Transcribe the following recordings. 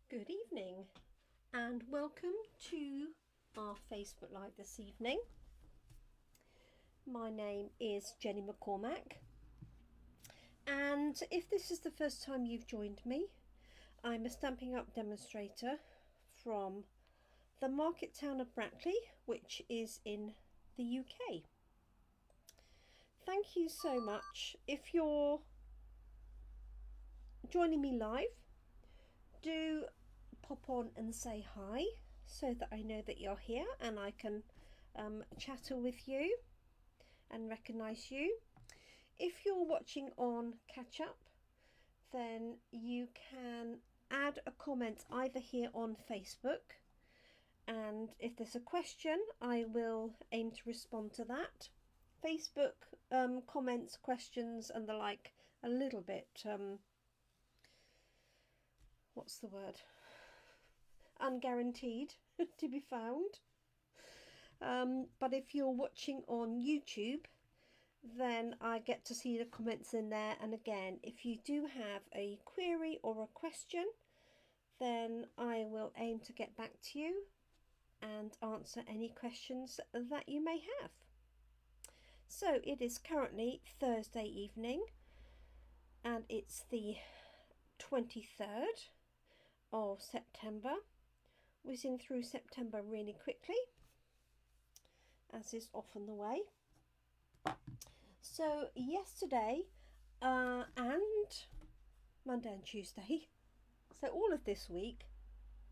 Good evening and welcome to our Facebook Live this evening. My name is Jenny McCormack, and if this is the first time you've joined me, I'm a Stampin' Up demonstrator from the market town of Brackley, which is in the UK. Thank you so much. If you're joining me live, do pop on and say hi so that I know that you're here and I can chatter with you and recognise you. If you're watching on catch up, then you can add a comment either here on Facebook, and if there's a question I will aim to respond to that. Facebook comments, questions and the like, a little bit what's the word, unguaranteed to be found, but if you're watching on YouTube, then I get to see the comments in there. And again, if you do have a query or a question, then I will aim to get back to you and answer any questions that you may have. So it is currently Thursday evening and it's the 23rd of September, whizzing through September really quickly, as is often the way. So yesterday and Monday and Tuesday, so all of this week,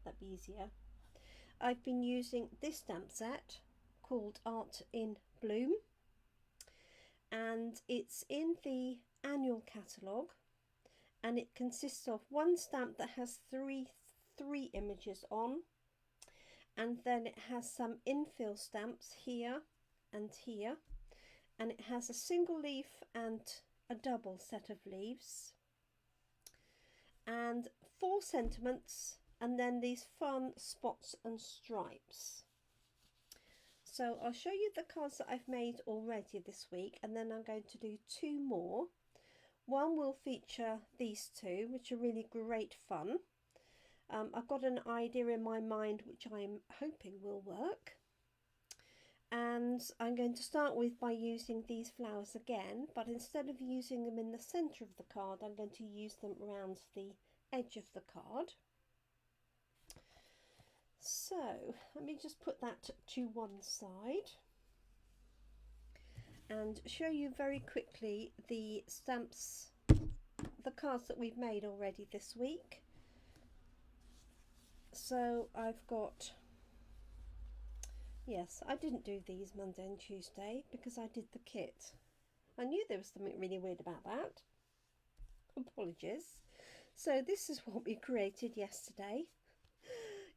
that'd be easier, I've been using this stamp set called Art in Bloom, and it's in the annual catalogue, and it consists of one stamp that has three images on, and then it has some infill stamps here and here, and it has a single leaf and a double set of leaves, and 4 sentiments, and then these fun spots and stripes. So I'll show you the cards that I've made already this week, and then I'm going to do 2 more. One will feature these 2, which are really great fun. I've got an idea in my mind which I'm hoping will work, and I'm going to start with by using these flowers again, but instead of using them in the centre of the card, I'm going to use them around the edge of the card. So let me just put that to one side and show you very quickly the stamps, the cards that we've made already this week. So I've got, yes, I didn't do these Monday and Tuesday because I did the kit. I knew there was something really weird about that. Apologies. So this is what we created yesterday.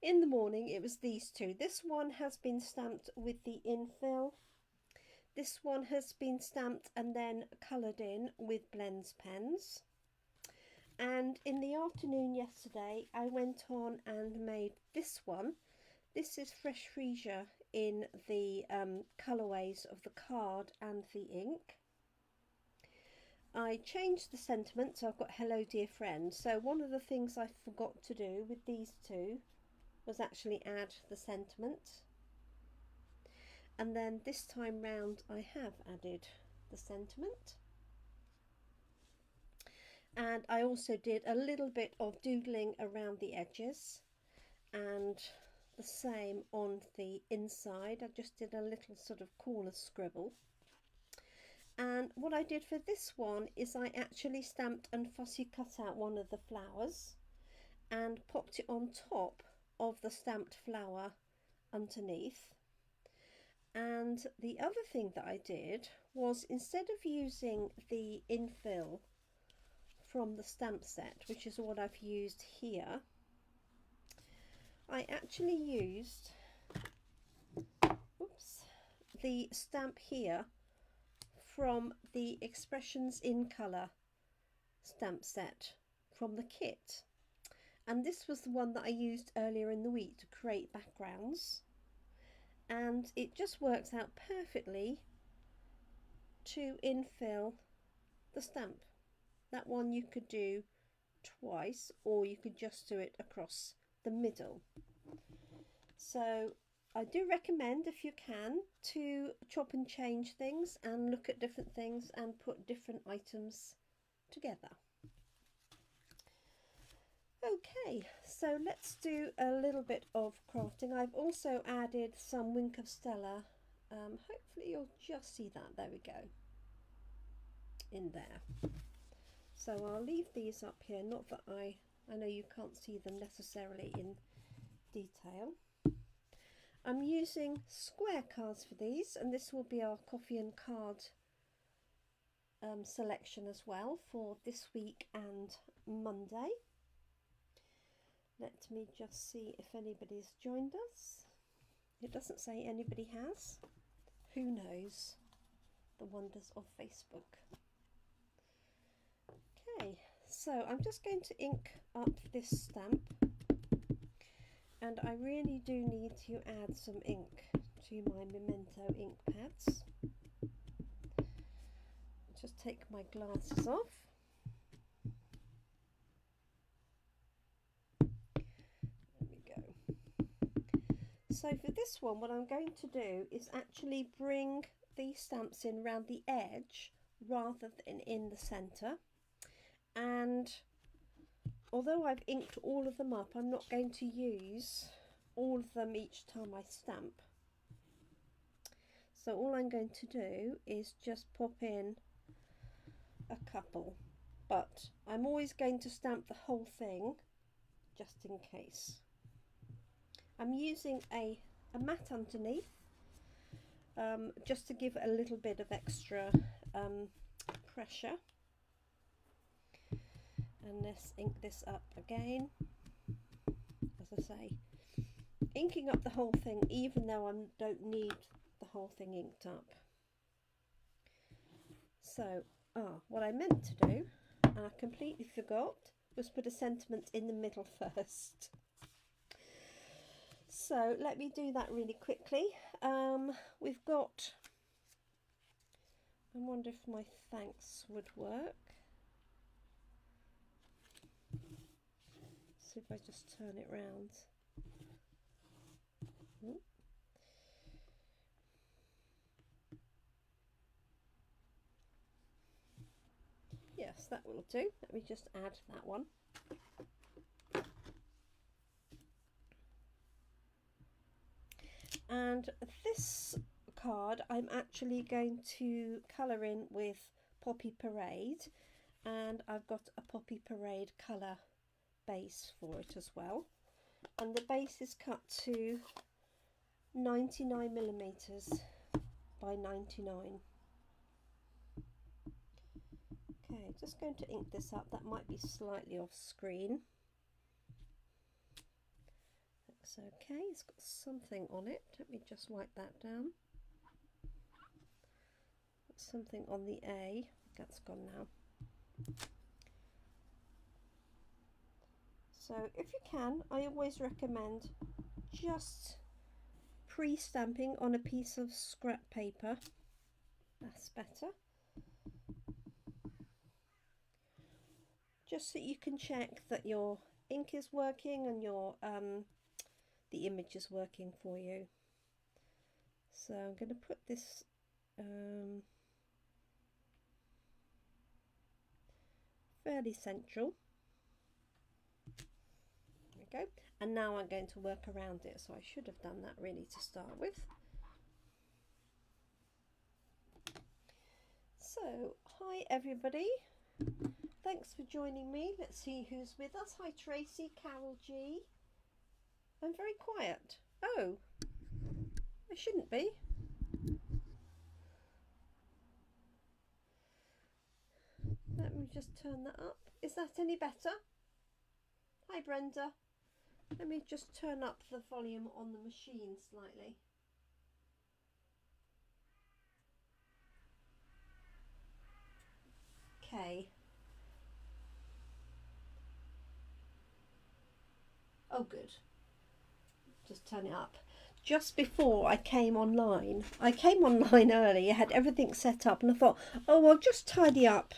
In the morning it was these 2. This one has been stamped with the infill. This one has been stamped and then coloured in with blends pens. And in the afternoon yesterday I went on and made this one. This is fresh freesia in the colourways of the card and the ink. I changed the sentiment, so I've got hello dear friend. So one of the things I forgot to do with these 2 was actually add the sentiment. And then this time round I have added the sentiment. And I also did a little bit of doodling around the edges, and the same on the inside. I just did a little sort of corner scribble. And what I did for this one is I actually stamped and fussy cut out one of the flowers and popped it on top of the stamped flower underneath. And the other thing that I did was, instead of using the infill from the stamp set, which is what I've used here, I actually used the stamp here from the Expressions in Colour stamp set from the kit, and this was the one that I used earlier in the week to create backgrounds, and it just works out perfectly to infill the stamp. That one you could do twice, or you could just do it across the middle. So I do recommend, if you can, to chop and change things and look at different things and put different items together. Okay, so let's do a little bit of crafting. I've also added some Wink of Stella. Hopefully you'll just see that. There we go. In there. So I'll leave these up here. Not that I know you can't see them necessarily in detail. I'm using square cards for these, and this will be our coffee and card selection as well for this week and Monday. Let me just see if anybody's joined us. It doesn't say anybody has. Who knows the wonders of Facebook. Okay, so I'm just going to ink up this stamp, and I really do need to add some ink to my Memento ink pads. Just take my glasses off. So for this one, what I'm going to do is actually bring these stamps in around the edge rather than in the centre. And although I've inked all of them up, I'm not going to use all of them each time I stamp. So all I'm going to do is just pop in a couple. But I'm always going to stamp the whole thing just in case. I'm using a mat underneath just to give it a little bit of extra pressure. And let's ink this up again. As I say, inking up the whole thing even though I don't need the whole thing inked up. So, what I meant to do, and I completely forgot, was put a sentiment in the middle first. So let me do that really quickly. We've got, I wonder if my thanks would work. See if I just turn it round. Yes, that will do. Let me just add that one. And this card I'm actually going to colour in with Poppy Parade, and I've got a Poppy Parade colour base for it as well, and the base is cut to 99mm by 99. Okay, just going to ink this up. That might be slightly off screen. That's okay, it's got something on it. Let me just wipe that down. Something on the A, that's gone now. So if you can, I always recommend just pre-stamping on a piece of scrap paper. That's better. Just so you can check that your ink is working and your the image is working for you. So I'm going to put this fairly central. There we go. And now I'm going to work around it, so I should have done that really to start with. So, hi everybody. Thanks for joining me. Let's see who's with us. Hi Tracy, Carol G. I'm very quiet. Oh, I shouldn't be. Let me just turn that up. Is that any better? Hi Brenda. Let me just turn up the volume on the machine slightly. Okay. Oh good. Just turn it up. Just before I came online early, I had everything set up and I thought, oh, I'll just tidy up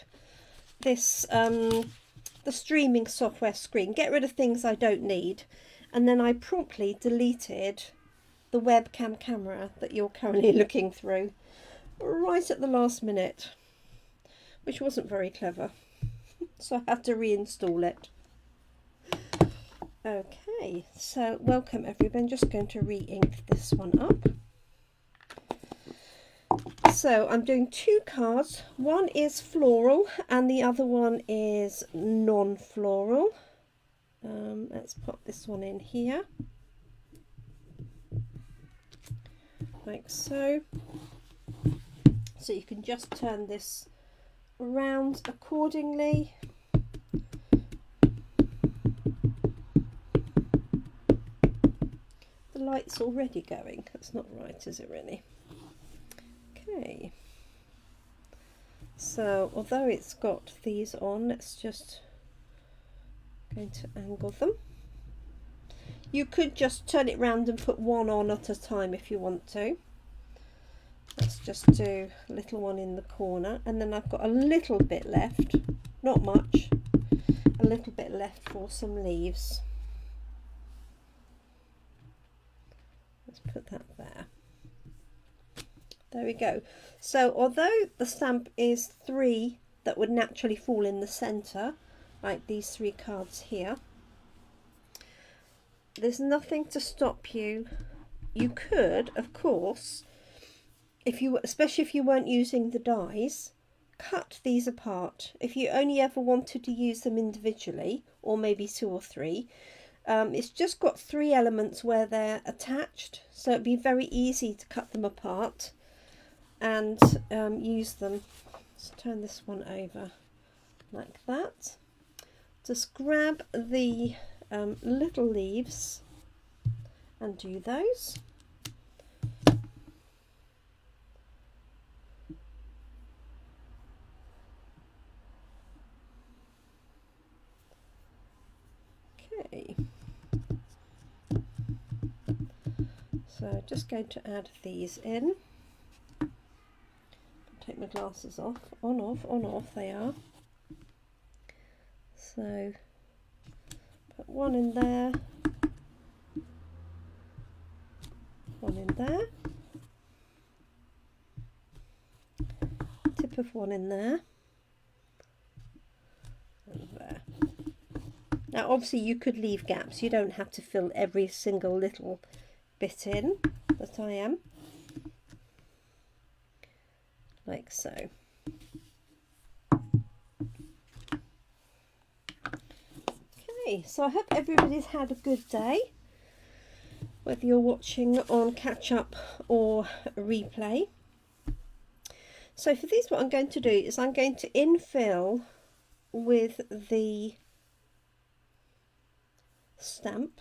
this the streaming software screen, get rid of things I don't need. and then I promptly deleted the webcam camera that you're currently looking through right at the last minute, which wasn't very clever. So I had to reinstall it. Okay, so welcome everyone. I'm just going to re-ink this one up. So I'm doing two cards. One is floral and the other one is non-floral. Let's pop this one in here, like so. So you can just turn this around accordingly. The light's already going. That's not right, is it really? Okay. So although it's got these on, let's just going to angle them. You could just turn it round and put one on at a time if you want to. Let's just do a little one in the corner, and then I've got a little bit left, not much, a little bit left for some leaves. Let's put that there. There we go. So although the stamp is 3 that would naturally fall in the centre, like these 3 cards here, there's nothing to stop you. You could, of course, especially if you weren't using the dies, cut these apart. If you only ever wanted to use them individually, or maybe 2 or 3, it's just got 3 elements where they're attached, so it'd be very easy to cut them apart and use them. Let's turn this one over like that. Just grab the little leaves and do those. Okay, so just going to add these in. Take my glasses off. On, off, on, off they are. So put one in there, one in there, tip of one in there, and there. Now obviously you could leave gaps, you don't have to fill every single little bit in, but I am. Like so. Okay, so I hope everybody's had a good day, whether you're watching on catch up or replay. So for these, what I'm going to do is I'm going to infill with the stamp.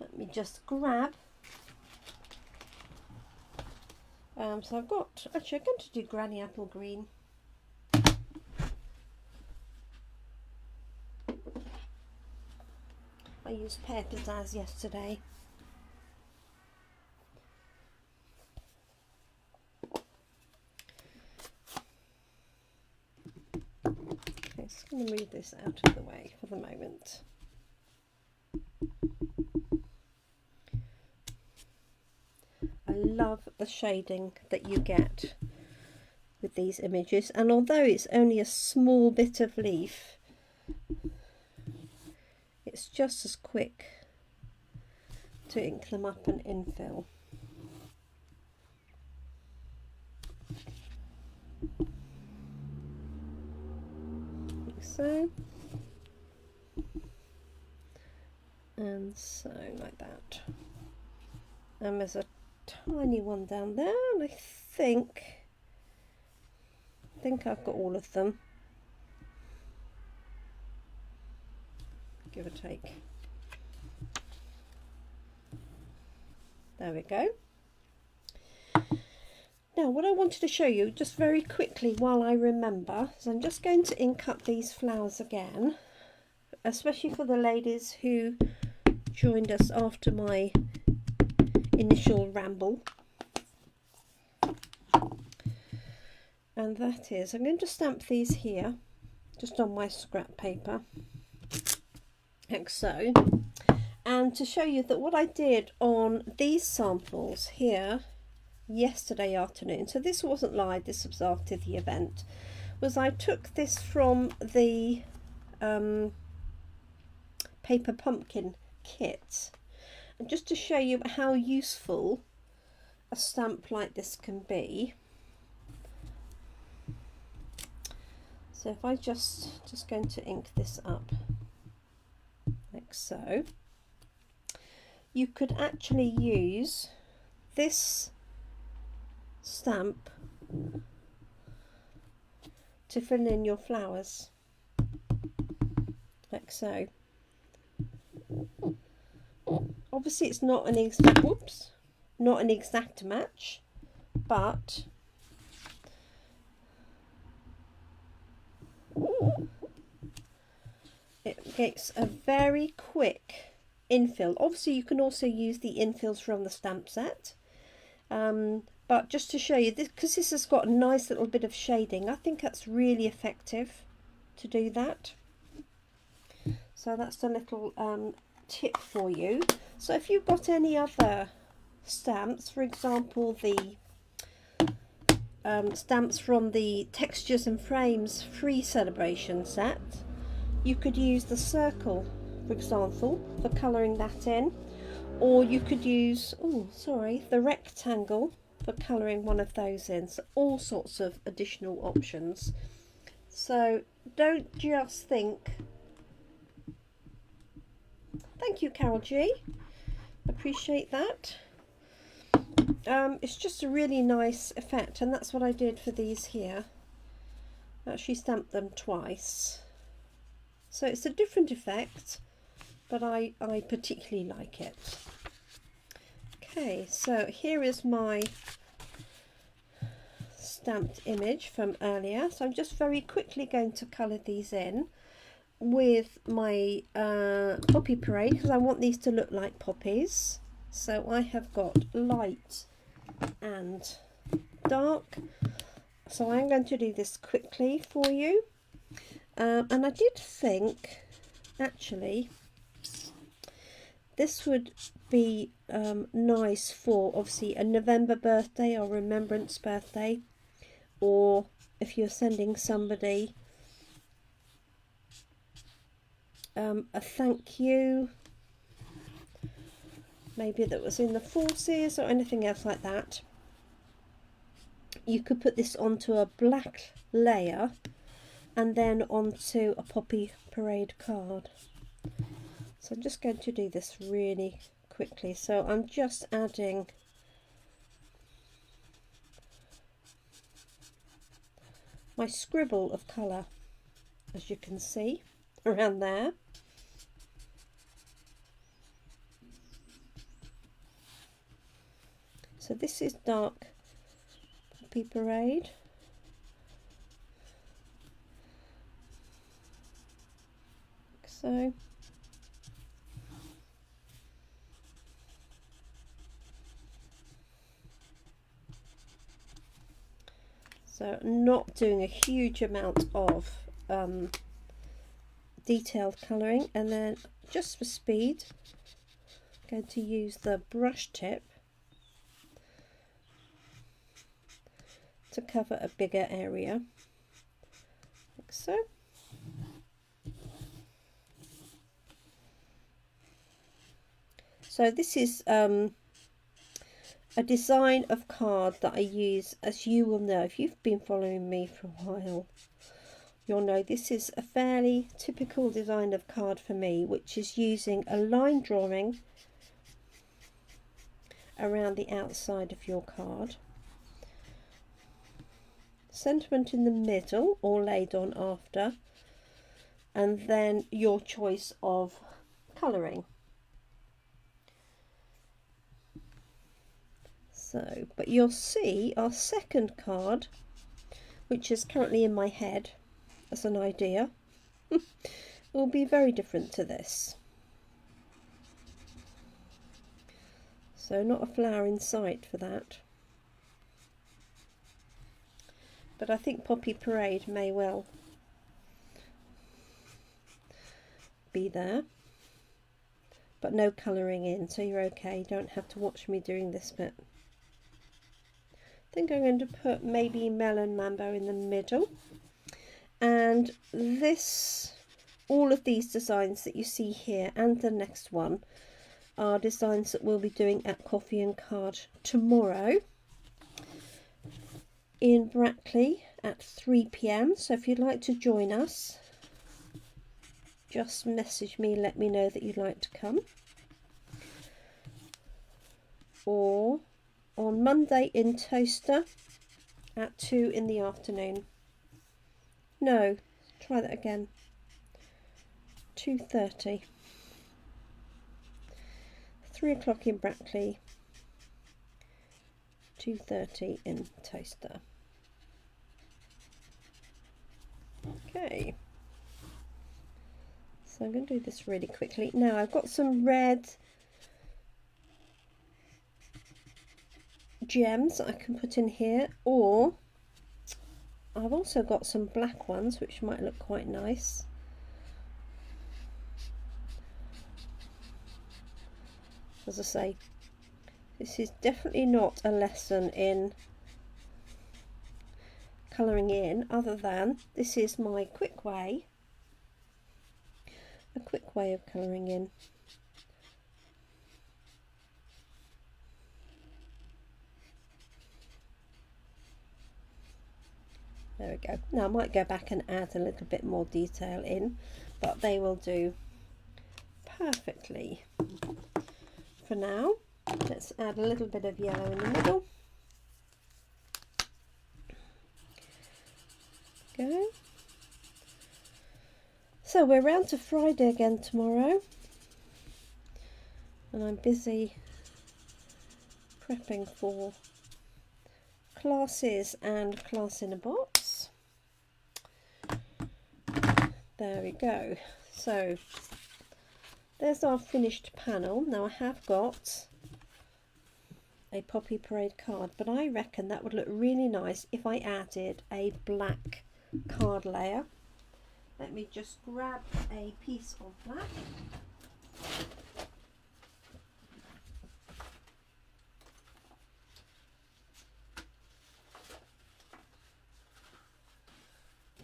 Let me just grab. So I've got, actually I'm going to do Granny Apple Green. I used Pear Pizzazz yesterday. Okay, just going to move this out of the way for the moment. I love the shading that you get with these images, and although it's only a small bit of leaf, it's just as quick to ink them up and infill. Like so, and so, like that. And there's a tiny one down there, and I think I've got all of them, give or take. There we go. Now what I wanted to show you just very quickly while I remember is I'm just going to ink up these flowers again, especially for the ladies who joined us after my initial ramble. And that is, I'm going to stamp these here just on my scrap paper, like so. and to show you that what I did on these samples here yesterday afternoon, so this wasn't live, this was after the event, was I took this from the paper pumpkin kit, and just to show you how useful a stamp like this can be. So if I just going to ink this up like so, you could actually use this stamp to fill in your flowers like so. Obviously it's not an exact match, but it gets a very quick infill. Obviously you can also use the infills from the stamp set, but just to show you this, because this has got a nice little bit of shading, I think that's really effective to do that. So that's a little tip for you. So if you've got any other stamps, for example the stamps from the Textures and Frames free celebration set, you could use the circle, for example, for colouring that in, or you could use the rectangle for colouring one of those in. So all sorts of additional options. So don't just think. Thank you, Carol G. Appreciate that. It's just a really nice effect, and that's what I did for these here. I actually stamped them twice. So it's a different effect, but I particularly like it. Okay, so here is my stamped image from earlier. So I'm just very quickly going to colour these in with my poppy parade, because I want these to look like poppies. So I have got light and dark, so I'm going to do this quickly for you, and I did think actually this would be nice for obviously a November birthday or remembrance birthday, or if you're sending somebody a thank you, maybe that was in the forces or anything else like that. You could put this onto a black layer and then onto a poppy parade card. So I'm just going to do this really quickly. So I'm just adding my scribble of colour, as you can see around there. So this is dark poppy parade. So not doing a huge amount of detailed colouring, and then just for speed I'm going to use the brush tip to cover a bigger area like so. So this is a design of card that I use, as you will know if you've been following me for a while. You'll know this is a fairly typical design of card for me, which is using a line drawing around the outside of your card, sentiment in the middle or laid on after, and then your choice of colouring. So, but you'll see our second card, which is currently in my head as an idea, will be very different to this. So not a flower in sight for that. But I think Poppy Parade may well be there. but no colouring in, so you're okay. You don't have to watch me doing this bit. I think I'm going to put maybe Melon Mambo in the middle. And this, all of these designs that you see here and the next one are designs that we'll be doing at Coffee and Card tomorrow in Brackley at 3 p.m. So if you'd like to join us, just message me, let me know that you'd like to come. Or on Monday in Toaster at 2 in the afternoon. No, try that again. 2:30. 3 o'clock in Brackley. 2:30 in Toaster. Okay. So I'm going to do this really quickly. Now I've got some red gems that I can put in here, or I've also got some black ones which might look quite nice. As I say, this is definitely not a lesson in colouring in, other than this is my quick way, a quick way of colouring in. There we go. Now I might go back and add a little bit more detail in, but they will do perfectly. For now, let's add a little bit of yellow in the middle. Go. So we're round to Friday again tomorrow, and I'm busy prepping for classes and class in a box. There we go. So there's our finished panel. Now I have got a Poppy Parade card, but I reckon that would look really nice if I added a black card layer. Let me just grab a piece of black.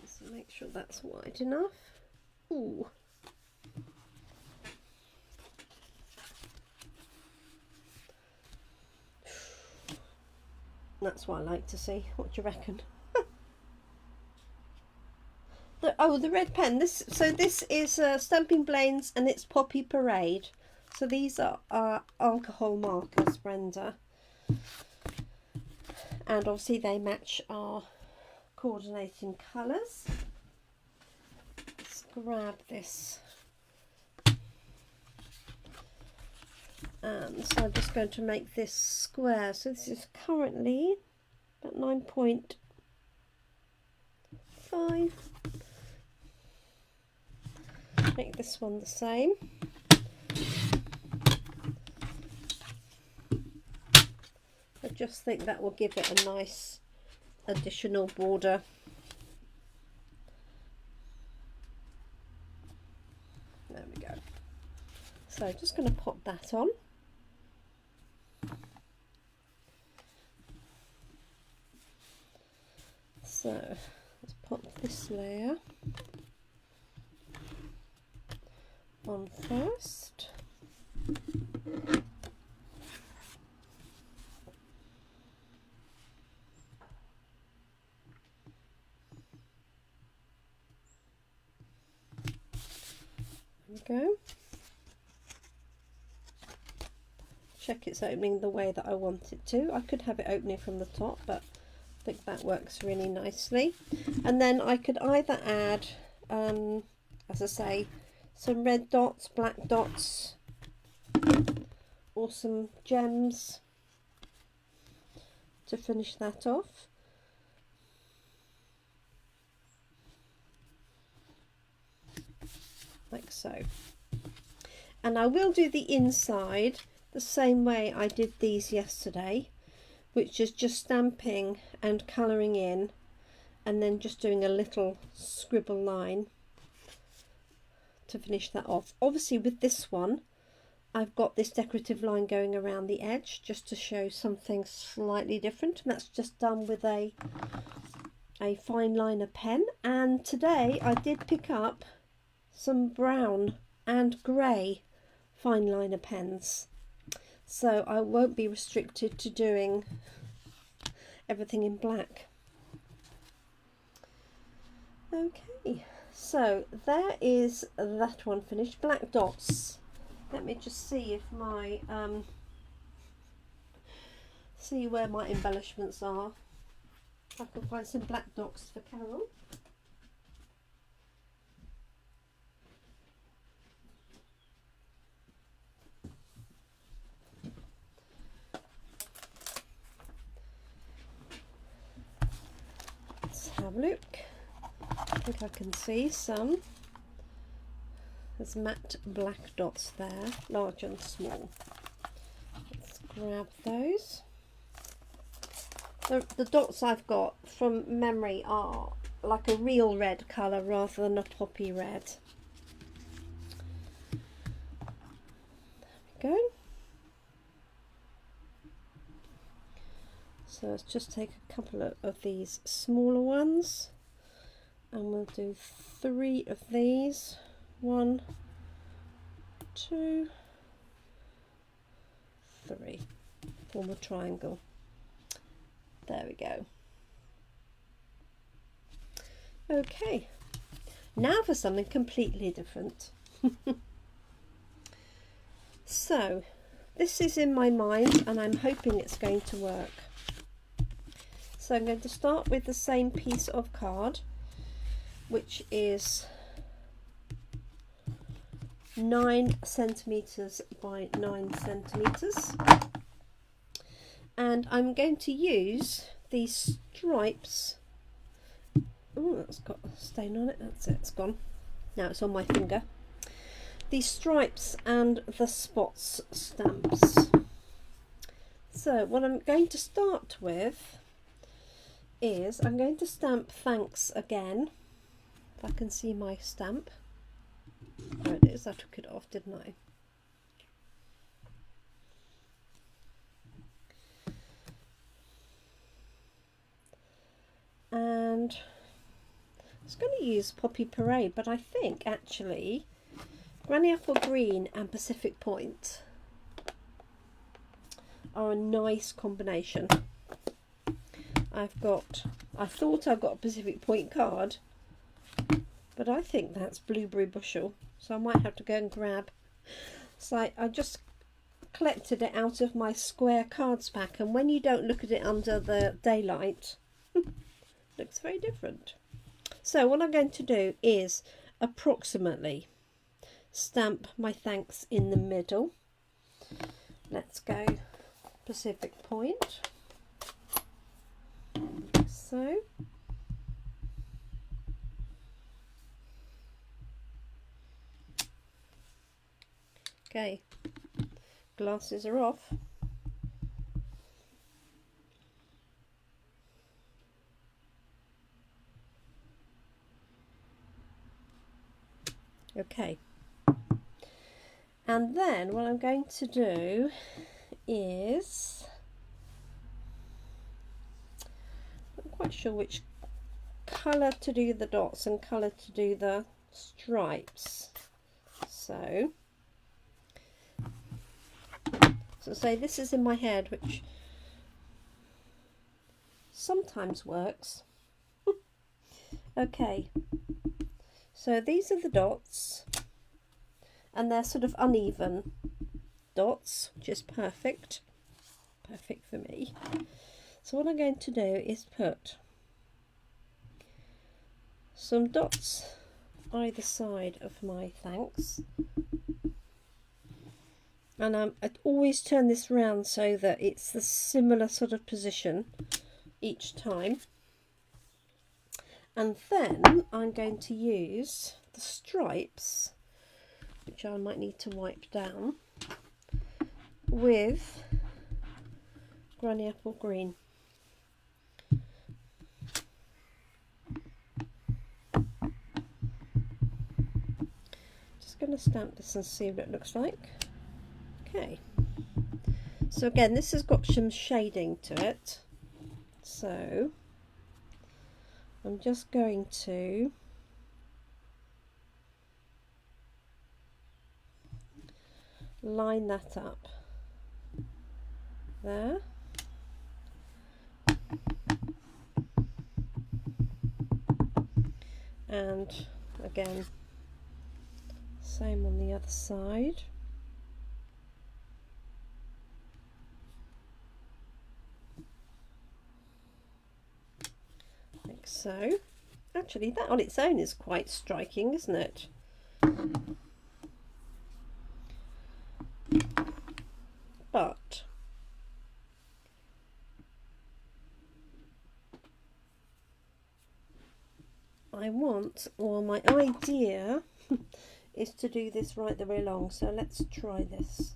So make sure that's wide enough. Ooh. That's what I like to see. What do you reckon? The red pen. This is Stampin' Blends, and it's Poppy Parade. So these are alcohol markers, Brenda, and obviously they match our coordinating colours. Let's grab this, and so I'm just going to make this square. So this is currently about 9.5. Make this one the same. I just think that will give it a nice additional border. There we go. So just going to pop that on. So let's pop this layer on first. There we go. Check it's opening the way that I want it to. I could have it opening from the top, but I think that works really nicely. And then I could either add, as I say, some red dots, black dots, or some gems to finish that off. Like so. And I will do the inside the same way I did these yesterday, which is just stamping and colouring in, and then just doing a little scribble line to finish that off. Obviously with this one I've got this decorative line going around the edge just to show something slightly different, and that's just done with a fine liner pen. And today I did pick up some brown and grey fine liner pens, so I won't be restricted to doing everything in black. Okay, so there is that one finished. Black dots. Let me just see if my see where my embellishments are. If I can find some black dots for Carol. Let's have a look. I think I can see some. There's matte black dots there, large and small. Let's grab those. The dots I've got from memory are like a real red colour rather than a poppy red. There we go. So let's just take a couple of these smaller ones, and we'll do 3 of these. 1, 2, 3. Form a triangle. There we go. Okay, now for something completely different. So this is in my mind and I'm hoping it's going to work. So I'm going to start with the same piece of card, which is 9 centimeters by 9 centimeters, and I'm going to use these stripes. Oh, that's got a stain on it. That's it, it's gone. Now it's on my finger. These stripes and the spots stamps. So what I'm going to start with is I'm going to stamp thanks again. If I can see my stamp. There it is, I took it off, didn't I? And I was going to use Poppy Parade, but I think actually Granny Apple Green and Pacific Point are a nice combination. I thought I've got a Pacific Point card, but I think that's Blueberry Bushel, so I might have to go and grab. So I just collected it out of my square cards pack, and when you don't look at it under the daylight, looks very different. So what I'm going to do is approximately stamp my thanks in the middle. Let's go Pacific Point. So okay, glasses are off. Okay, and then what I'm going to do is, I'm not quite sure which colour to do the dots and colour to do the stripes. So say this is in my head, which sometimes works. Okay, so these are the dots, and they're sort of uneven dots, which is perfect for me. So what I'm going to do is put some dots either side of my thanks, and I always turn this round so that it's the similar sort of position each time. And then I'm going to use the stripes, which I might need to wipe down, with Granny Apple Green. Just going to stamp this and see what it looks like. Okay, so again this has got some shading to it, so I'm just going to line that up there. And again, same on the other side. Like so. Actually, that on its own is quite striking, isn't it? But I want, or my idea is to do this right the way along, so let's try this.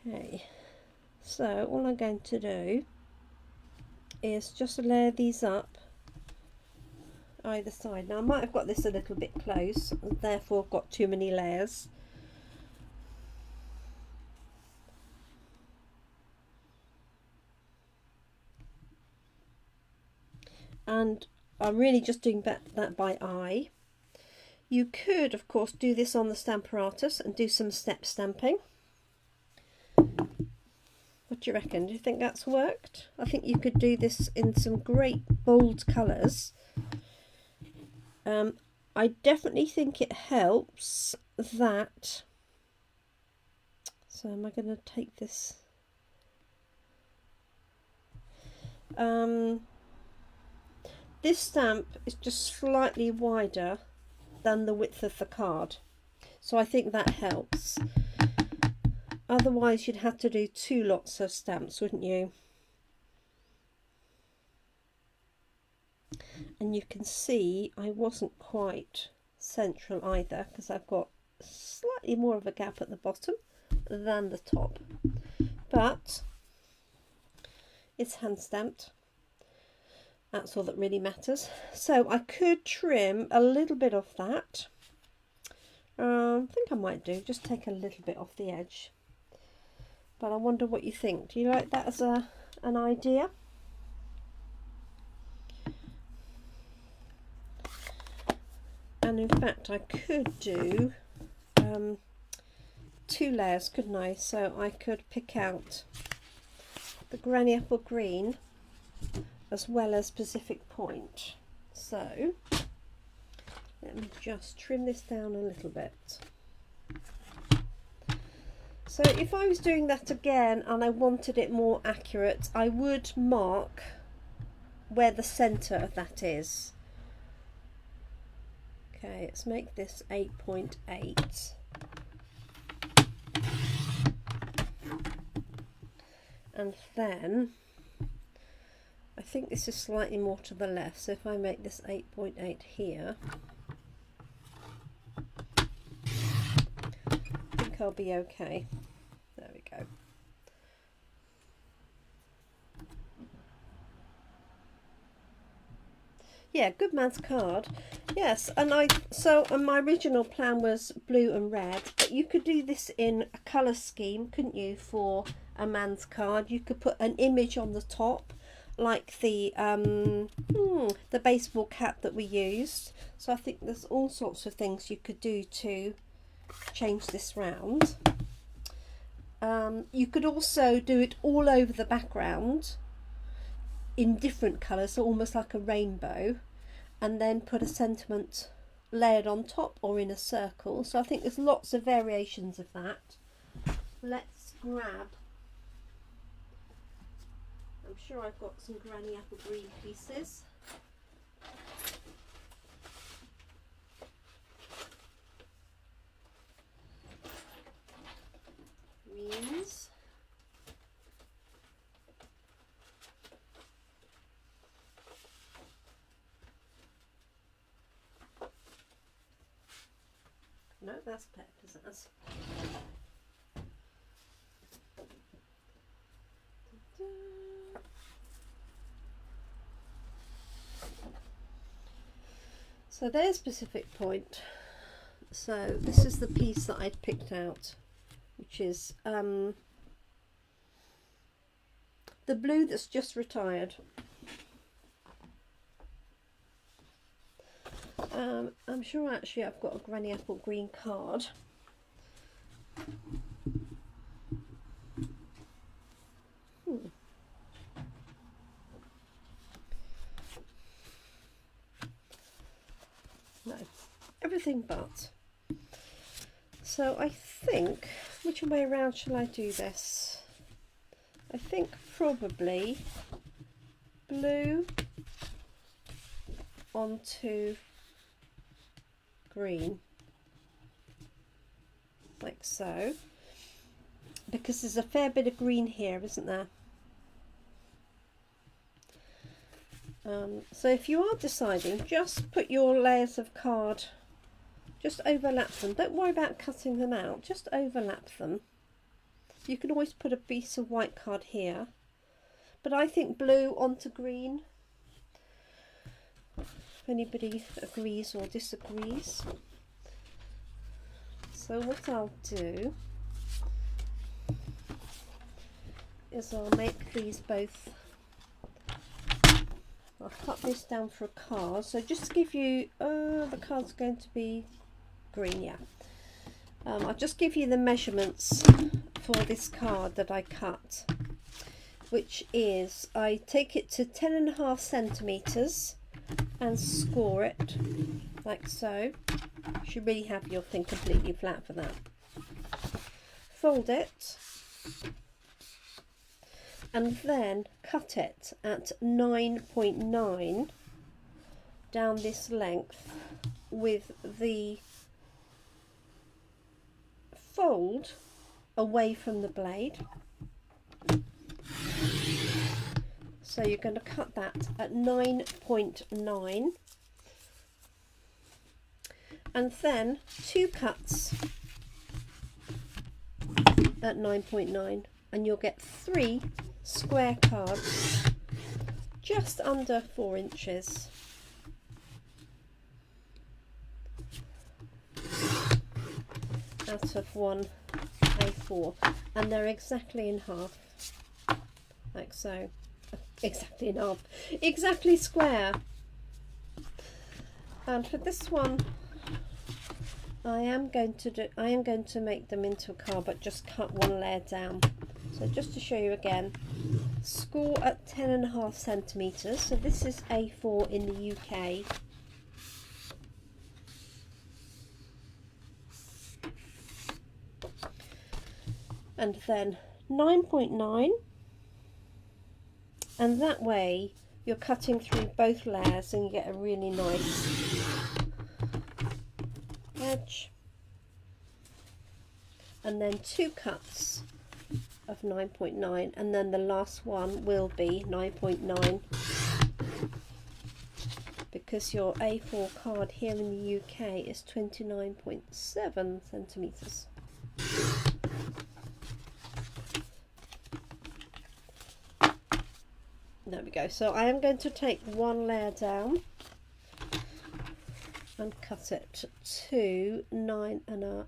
Okay, so all I'm going to do is just layer these up either side. Now I might have got this a little bit close, therefore I've got too many layers. And I'm really just doing that by eye. You could, of course, do this on the Stamparatus and do some step stamping. What do you reckon? Do you think that's worked? I think you could do this in some great bold colours. I definitely think it helps that. So am I going to take this? This stamp is just slightly wider than the width of the card, so I think that helps. Otherwise you'd have to do 2 lots of stamps, wouldn't you? And you can see I wasn't quite central either, because I've got slightly more of a gap at the bottom than the top, but it's hand stamped. That's all that really matters. So I could trim a little bit off that. I think I might do, just take a little bit off the edge. But I wonder what you think. Do you like that as an idea? And in fact I could do 2 layers, couldn't I? So I could pick out the Granny Apple Green as well as Pacific Point. So let me just trim this down a little bit. So if I was doing that again and I wanted it more accurate, I would mark where the centre of that is. Okay, let's make this 8.8. And then I think this is slightly more to the left, so if I make this 8.8 here, I think I'll be okay. There we go. Yeah, good man's card. Yes, and my original plan was blue and red, but you could do this in a colour scheme, couldn't you, for a man's card? You could put an image on the top, like the baseball cap that we used. So I think there's all sorts of things you could do to change this round. You could also do it all over the background in different colours, so almost like a rainbow, and then put a sentiment layered on top or in a circle. So I think there's lots of variations of that. Let's grab, I'm sure I've got some Granny Apple Green pieces. Greens. No, that's peppers. So there's Pacific Point. So this is the piece that I'd picked out, which is the blue that's just retired. I'm sure actually I've got a Granny Apple green card. No, everything but. So I think, which way around shall I do this? I think probably blue onto green, like so, because there's a fair bit of green here, isn't there? So if you are deciding, just put your layers of card, just overlap them. Don't worry about cutting them out, just overlap them. You can always put a piece of white card here, but I think blue onto green. If anybody agrees or disagrees. So what I'll do is I'll make these both. I'll cut this down for a card. So just to give you, the card's going to be green, yeah. I'll just give you the measurements for this card that I cut, which is, I take it to 10.5 centimetres and score it like so. You should really have your thing completely flat for that. Fold it and then cut it at 9.9 down this length with the fold away from the blade. So you're going to cut that at 9.9 and then 2 cuts at 9.9 and you'll get 3 square cards just under 4 inches. Out of one A4, and they're exactly in half, like so. Exactly in half, exactly square. And for this one, I am going to make them into a card, but just cut one layer down. So just to show you again, score at 10.5 centimetres. So this is A4 in the UK. And then 9.9, and that way you're cutting through both layers and you get a really nice edge. And then 2 cuts of 9.9, and then the last one will be 9.9, because your A4 card here in the UK is 29.7 centimetres. There we go. So I am going to take one layer down and cut it to 9.5.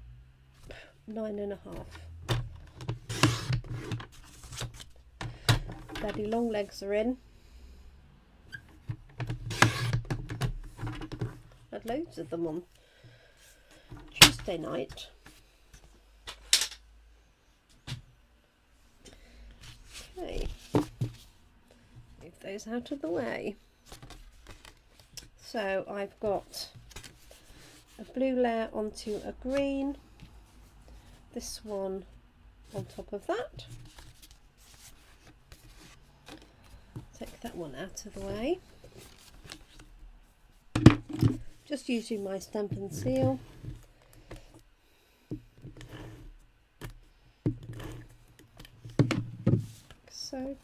Daddy long legs are in. Had loads of them on Tuesday night. Okay. Those out of the way. So I've got a blue layer onto a green, this one on top of that. Take that one out of the way. Just using my stamp and seal. So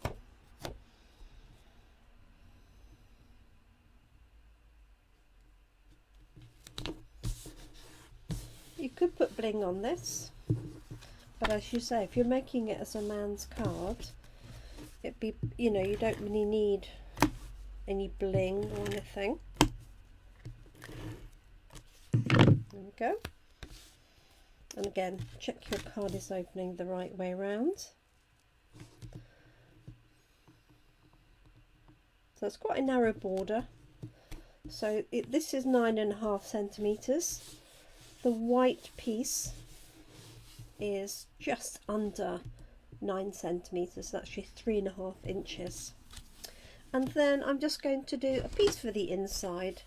you could put bling on this, but as you say, if you're making it as a man's card, it'd be, you know, you don't really need any bling or anything. There we go. And again, check your card is opening the right way around. So it's quite a narrow border. So this is 9.5 centimetres. The white piece is just under 9 centimetres, actually 3.5 inches. And then I'm just going to do a piece for the inside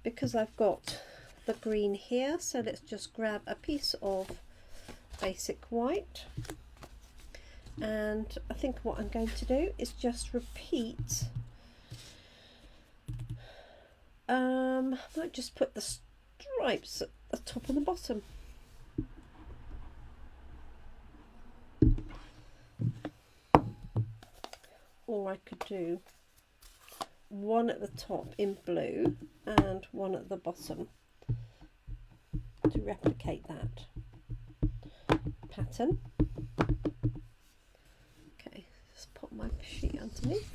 because I've got the green here. So let's just grab a piece of basic white, and I think what I'm going to do is just repeat. Might just put the stripes at the top and the bottom. Or I could do one at the top in blue and one at the bottom to replicate that pattern. Okay, just pop my sheet underneath.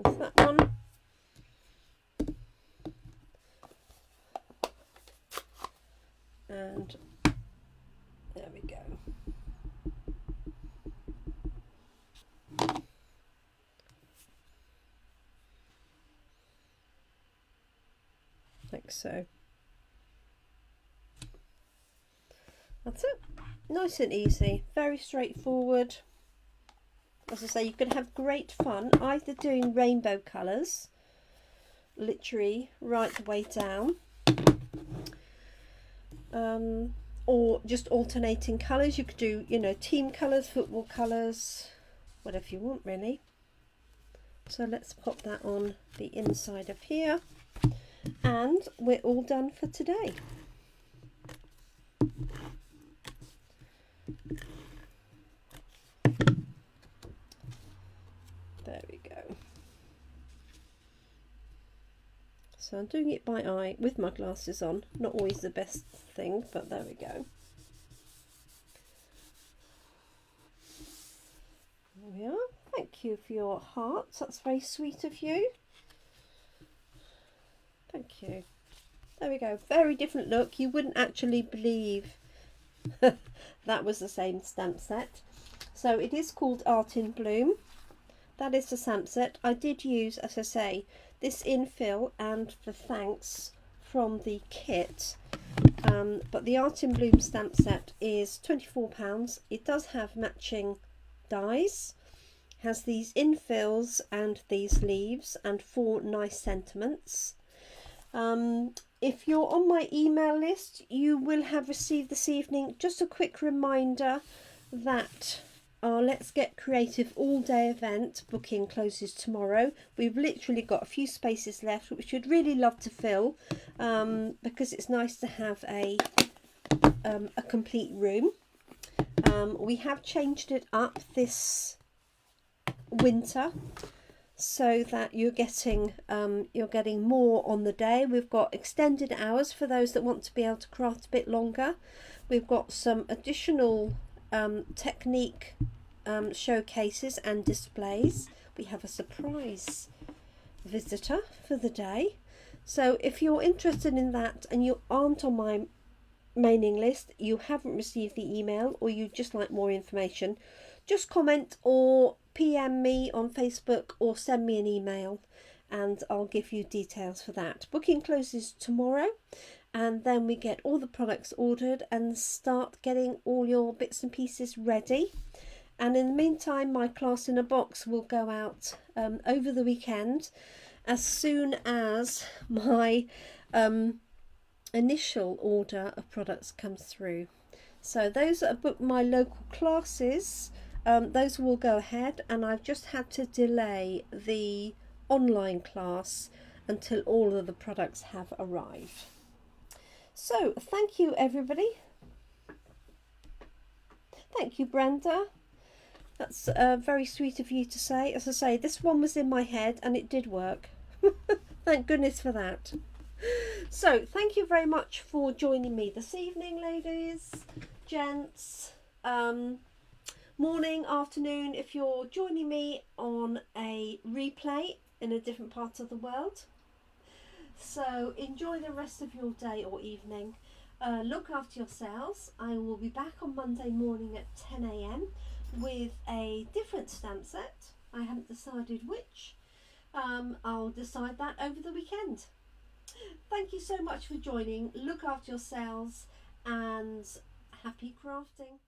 There's that one. And there we go. Like so. That's it. Nice and easy, very straightforward. As I say, you can have great fun either doing rainbow colours, literally right the way down, or just alternating colours. You could do, you know, team colours, football colours, whatever you want really. So let's pop that on the inside of here, and we're all done for today. There we go. So I'm doing it by eye with my glasses on. Not always the best thing, but there we go. There we are. Thank you for your hearts. That's very sweet of you. Thank you. There we go. Very different look. You wouldn't actually believe that was the same stamp set. So it is called Art in Bloom. That is the stamp set. I did use, as I say, this infill and the thanks from the kit. But the Art in Bloom stamp set is £24. It does have matching dies. Has these infills and these leaves and 4 nice sentiments. If you're on my email list, you will have received this evening just a quick reminder that our Let's Get Creative all-day event booking closes tomorrow. We've literally got a few spaces left, which we'd really love to fill, because it's nice to have a complete room. We have changed it up this winter so that you're getting more on the day. We've got extended hours for those that want to be able to craft a bit longer. We've got some additional technique showcases and displays. We have a surprise visitor for the day. So if you're interested in that and you aren't on my mailing list, you haven't received the email, or you just like more information, just comment or PM me on Facebook or send me an email and I'll give you details for that. Booking closes tomorrow, and then we get all the products ordered and start getting all your bits and pieces ready. And in the meantime, my class in a box will go out over the weekend as soon as my initial order of products comes through. So those that have booked my local classes, those will go ahead, and I've just had to delay the online class until all of the products have arrived. So thank you everybody. Thank you Brenda. That's very sweet of you to say. As I say, this one was in my head and it did work. Thank goodness for that. So thank you very much for joining me this evening, ladies. gents. Morning, afternoon, if you're joining me on a replay in a different part of the world. So enjoy the rest of your day or evening. Look after yourselves. I will be back on Monday morning at 10 a.m. with a different stamp set. I haven't decided which. I'll decide that over the weekend. Thank you so much for joining. Look after yourselves and happy crafting.